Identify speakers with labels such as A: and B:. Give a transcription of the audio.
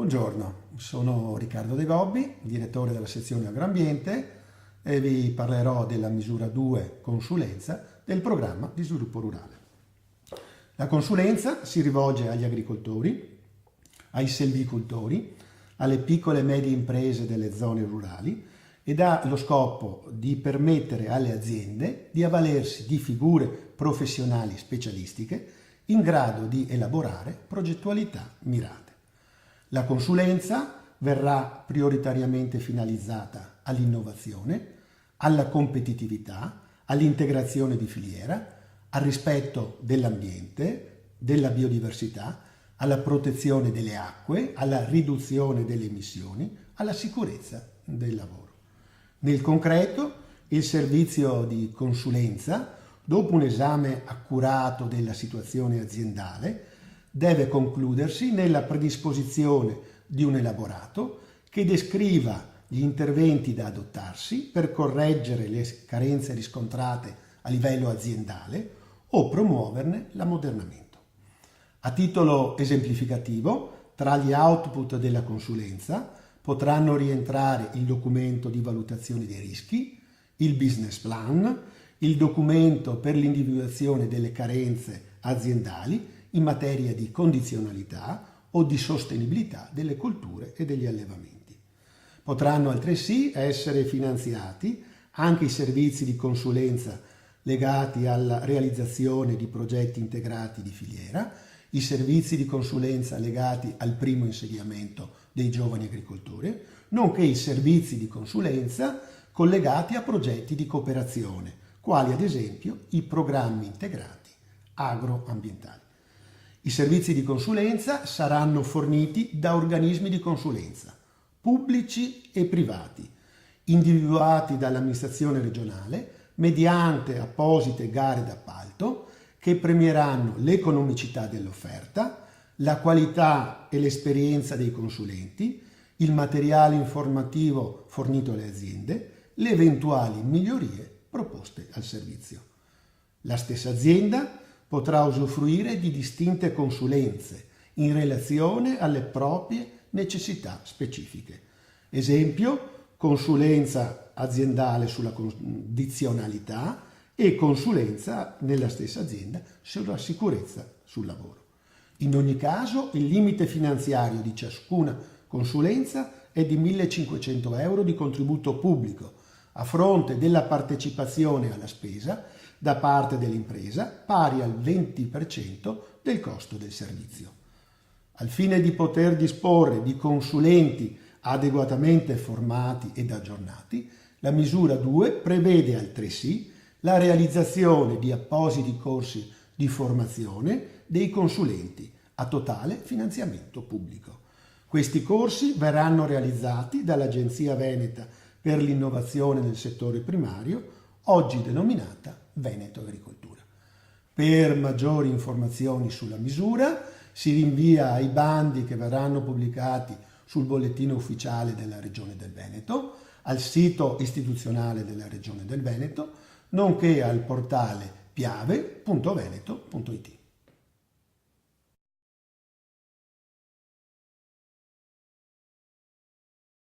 A: Buongiorno, sono Riccardo De Gobbi, direttore della sezione Agroambiente e vi parlerò della misura 2 consulenza del programma di sviluppo rurale. La consulenza si rivolge agli agricoltori, ai selvicoltori, alle piccole e medie imprese delle zone rurali ed ha lo scopo di permettere alle aziende di avvalersi di figure professionali specialistiche in grado di elaborare progettualità mirate. La consulenza verrà prioritariamente finalizzata all'innovazione, alla competitività, all'integrazione di filiera, al rispetto dell'ambiente, della biodiversità, alla protezione delle acque, alla riduzione delle emissioni, alla sicurezza del lavoro. Nel concreto, il servizio di consulenza, dopo un esame accurato della situazione aziendale, deve concludersi nella predisposizione di un elaborato che descriva gli interventi da adottarsi per correggere le carenze riscontrate a livello aziendale o promuoverne l'ammodernamento. A titolo esemplificativo, tra gli output della consulenza potranno rientrare il documento di valutazione dei rischi, il business plan, il documento per l'individuazione delle carenze aziendali in materia di condizionalità o di sostenibilità delle colture e degli allevamenti. Potranno altresì essere finanziati anche i servizi di consulenza legati alla realizzazione di progetti integrati di filiera, i servizi di consulenza legati al primo insediamento dei giovani agricoltori, nonché i servizi di consulenza collegati a progetti di cooperazione, quali ad esempio i programmi integrati agroambientali. I servizi di consulenza saranno forniti da organismi di consulenza, pubblici e privati, individuati dall'amministrazione regionale mediante apposite gare d'appalto che premieranno l'economicità dell'offerta, la qualità e l'esperienza dei consulenti, il materiale informativo fornito alle aziende, le eventuali migliorie proposte al servizio. La stessa azienda potrà usufruire di distinte consulenze in relazione alle proprie necessità specifiche. Esempio, consulenza aziendale sulla condizionalità e consulenza nella stessa azienda sulla sicurezza sul lavoro. In ogni caso, il limite finanziario di ciascuna consulenza è di 1.500 euro di contributo pubblico, a fronte della partecipazione alla spesa da parte dell'impresa pari al 20% del costo del servizio. Al fine di poter disporre di consulenti adeguatamente formati ed aggiornati, la misura 2 prevede altresì la realizzazione di appositi corsi di formazione dei consulenti a totale finanziamento pubblico. Questi corsi verranno realizzati dall'Agenzia Veneta per l'innovazione nel settore primario, oggi denominata Veneto Agricoltura. Per maggiori informazioni sulla misura si rinvia ai bandi che verranno pubblicati sul bollettino ufficiale della Regione del Veneto, al sito istituzionale della Regione del Veneto, nonché al portale piave.veneto.it.